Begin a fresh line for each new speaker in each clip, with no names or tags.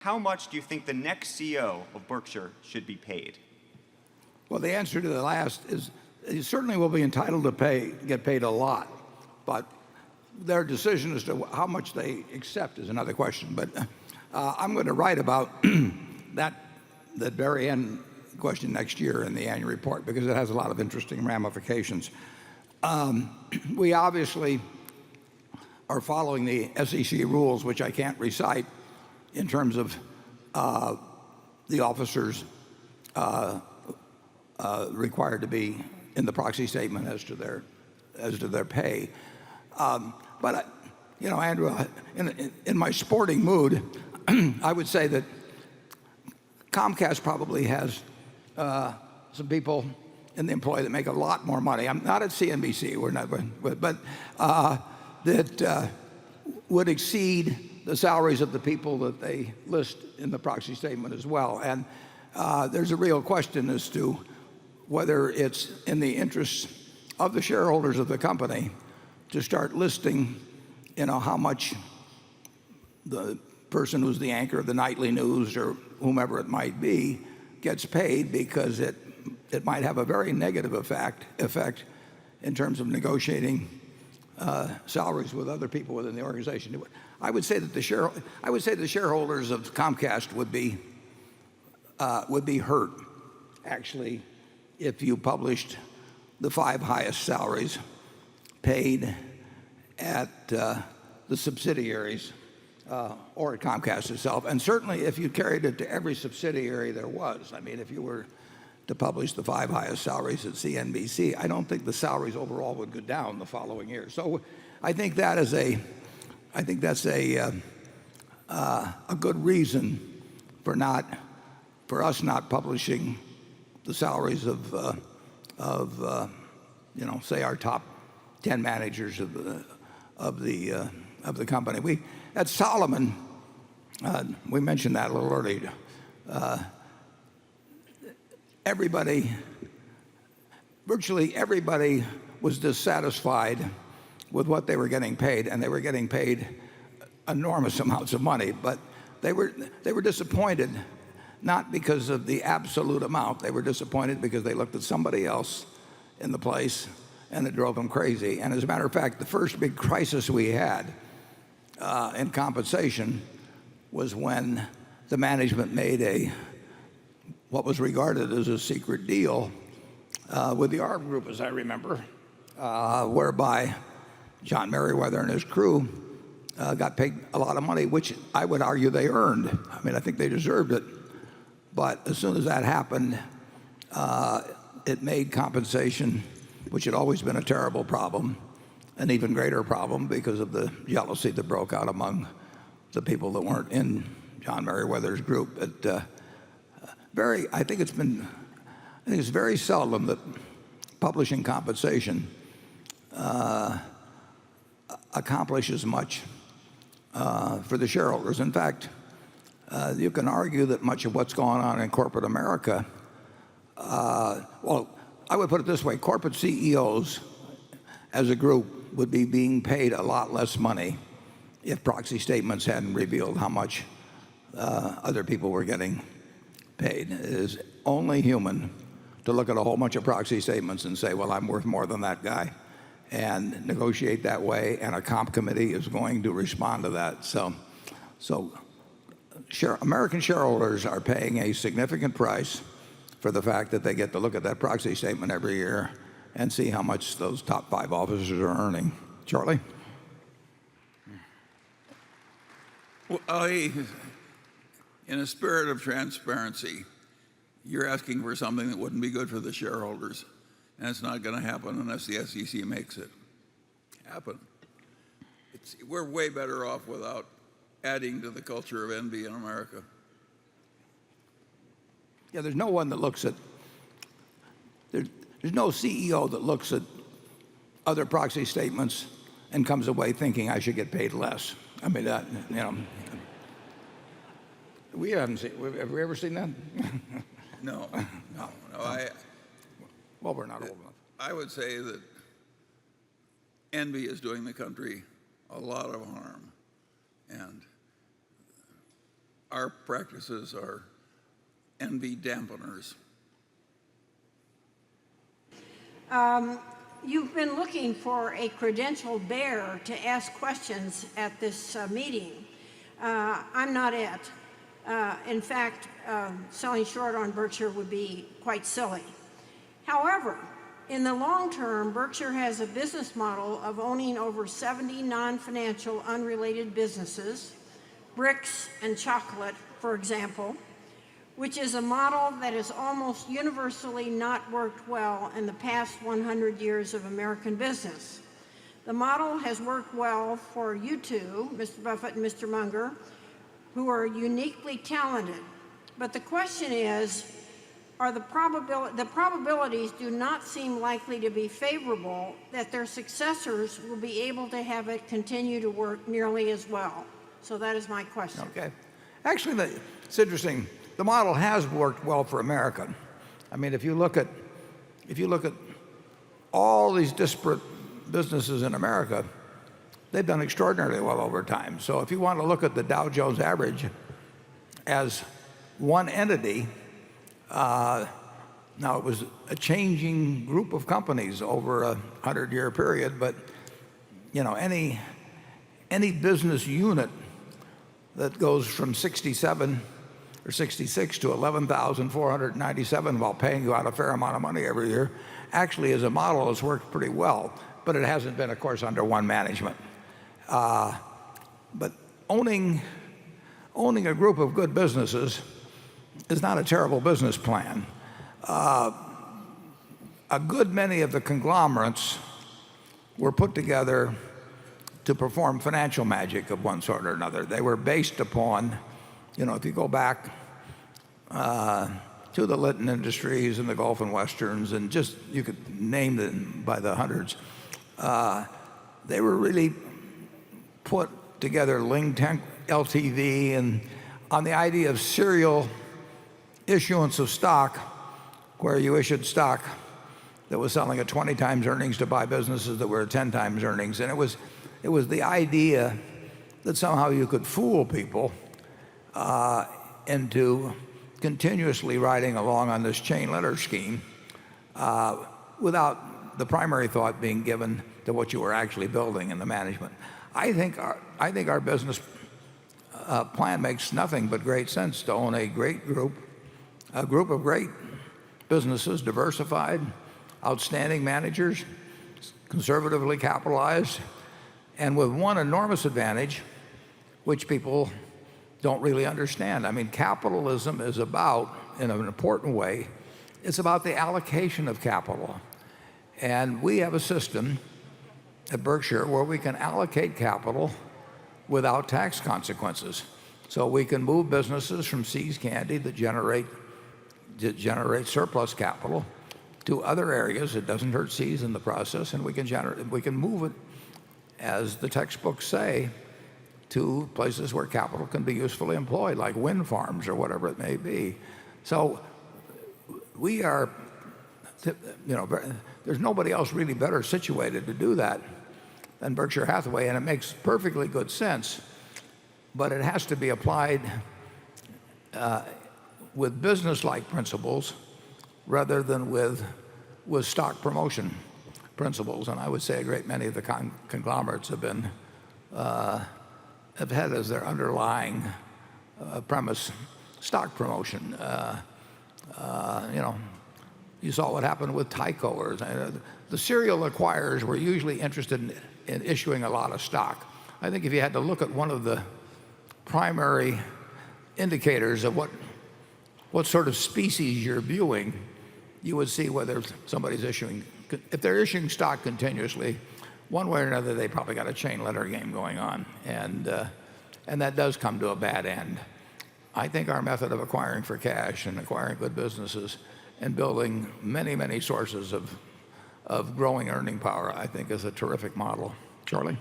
How much do you think the next CEO of Berkshire should be paid?
Well, the answer to the last is he certainly will be entitled to get paid a lot, but their decision as to how much they accept is another question. But I'm going to write about that very end question next year in the annual report because it has a lot of interesting ramifications. We obviously are following the SEC rules, which I can't recite, in terms of the officers required to be in the proxy statement as to their pay. But Andrew, in my sporting mood, I would say that Comcast probably has some people in the employ that make a lot more money. I'm not at CNBC, we're not, but that would exceed the salaries of the people that they list in the proxy statement as well. And there's a real question as to whether it's in the interests of the shareholders of the company to start listing, how much the person who's the anchor of the nightly news or whomever it might be gets paid, because it might have a very negative effect in terms of negotiating salaries with other people within the organization. I would say that the shareholders of Comcast would be hurt, actually, if you published the 5 highest salaries paid at the subsidiaries or at Comcast itself, and certainly if you carried it to every subsidiary there was. I mean, if you were to publish the 5 highest salaries at CNBC, I don't think the salaries overall would go down the following year. So I think that's a good reason for us not publishing the salaries of say our top 10 managers of the company. At Solomon, we mentioned that a little earlier. Virtually everybody was dissatisfied with what they were getting paid, and they were getting paid enormous amounts of money. But they were disappointed, not because of the absolute amount. They were disappointed because they looked at somebody else in the place, and it drove them crazy. And as a matter of fact, the first big crisis we had in compensation was when the management made what was regarded as a secret deal with the ARB Group, as I remember, whereby John Merriweather and his crew got paid a lot of money, which I would argue they earned. I mean, I think they deserved it. But as soon as that happened, it made compensation, which had always been a terrible problem, an even greater problem because of the jealousy that broke out among the people that weren't in John Merriweather's group. I think it's very seldom that publishing compensation accomplishes much for the shareholders. In fact, you can argue that much of what's going on in corporate America, well, I would put it this way: corporate CEOs as a group would be being paid a lot less money if proxy statements hadn't revealed how much other people were getting paid. It is only human to look at a whole bunch of proxy statements and say, well, I'm worth more than that guy, and negotiate that way, and a comp committee is going to respond to that. So American shareholders are paying a significant price for the fact that they get to look at that proxy statement every year and see how much those top 5 officers are earning. Charlie?
Well, in a spirit of transparency, you're asking for something that wouldn't be good for the shareholders, and it's not going to happen unless the SEC makes it happen. We're way better off without adding to the culture of envy in America.
Yeah, there's no one that looks at, there's no CEO that looks at other proxy statements and comes away thinking I should get paid less. I mean, we haven't seen, have we ever seen that?
No.
Well, we're not old enough.
I would say that envy is doing the country a lot of harm. And our practices are envy dampeners.
You've been looking for a credentialed bear to ask questions at this meeting. I'm not it. In fact, selling short on Berkshire would be quite silly. However, in the long term, Berkshire has a business model of owning over 70 non-financial unrelated businesses, bricks and chocolate, for example, which is a model that has almost universally not worked well in the past 100 years of American business. The model has worked well for you two, Mr. Buffett and Mr. Munger, who are uniquely talented. But the question is, the probabilities do not seem likely to be favorable that their successors will be able to have it continue to work nearly as well. So that is my question.
Okay. Actually, it's interesting. The model has worked well for America. I mean, if you look at all these disparate businesses in America, they've done extraordinarily well over time. So if you want to look at the Dow Jones average as one entity, now it was a changing group of companies over a 100-year period, but any business unit that goes from 67 or 66 to 11,497 while paying you out a fair amount of money every year actually as a model has worked pretty well, but it hasn't been, of course, under one management. But owning a group of good businesses is not a terrible business plan. A good many of the conglomerates were put together to perform financial magic of one sort or another. They were based upon, if you go back to the Litton Industries and the Gulf and Westerns, and just you could name them by the hundreds, they were really put together, Ling Tank LTV, and on the idea of serial issuance of stock, where you issued stock that was selling at 20 times earnings to buy businesses that were at 10 times earnings. And it was the idea that somehow you could fool people into continuously riding along on this chain letter scheme without the primary thought being given to what you were actually building in the management. I think our business plan makes nothing but great sense to own a group of great businesses, diversified, outstanding managers, conservatively capitalized, and with one enormous advantage, which people don't really understand. I mean, capitalism is about, in an important way, it's about the allocation of capital. And we have a system at Berkshire where we can allocate capital without tax consequences. So we can move businesses from See's Candy that generate surplus capital to other areas. It doesn't hurt See's in the process, and we can move it, as the textbooks say, to places where capital can be usefully employed, like wind farms or whatever it may be. So we are, there's nobody else really better situated to do that than Berkshire Hathaway, and it makes perfectly good sense, but it has to be applied with business-like principles rather than with stock promotion principles. And I would say a great many of the conglomerates have had as their underlying premise stock promotion. You saw what happened with Tyco. Or the serial acquirers were usually interested in issuing a lot of stock. I think if you had to look at one of the primary indicators of what sort of species you're viewing, you would see whether somebody's issuing. If they're issuing stock continuously, one way or another, they probably got a chain letter game going on, and that does come to a bad end. I think our method of acquiring for cash and acquiring good businesses and building many, many sources of growing earning power, I think, is a terrific model. Charlie?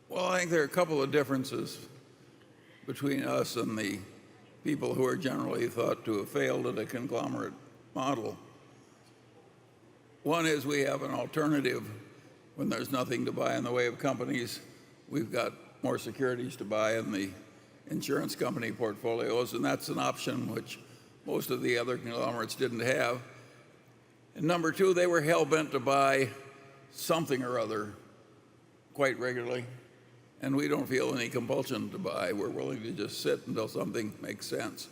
Well, I think there are a couple of differences between us and the people who are generally thought to have failed at a conglomerate model. One is we have an alternative. When there's nothing to buy in the way of companies, we've got more securities to buy in insurance company portfolios, and that's an option which most of the other conglomerates didn't have. And number two, they were hell-bent to buy something or other quite regularly, and we don't feel any compulsion to buy. We're willing to just sit until something makes sense.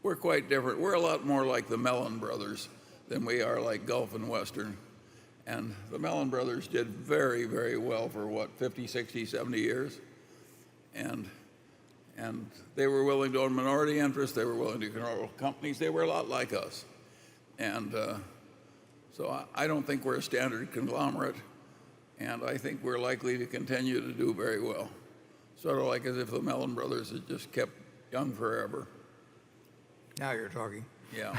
We're quite different. We're a lot more like the Mellon brothers than we are like Gulf and Western. And the Mellon brothers did very, very well for, 50, 60, 70 years. And they were willing to own minority interests. They were willing to control companies. They were a lot like us. And so I don't think we're a standard conglomerate. And I think we're likely to continue to do very well. Sort of like as if the Mellon brothers had just kept young forever.
Now you're talking.
Yeah.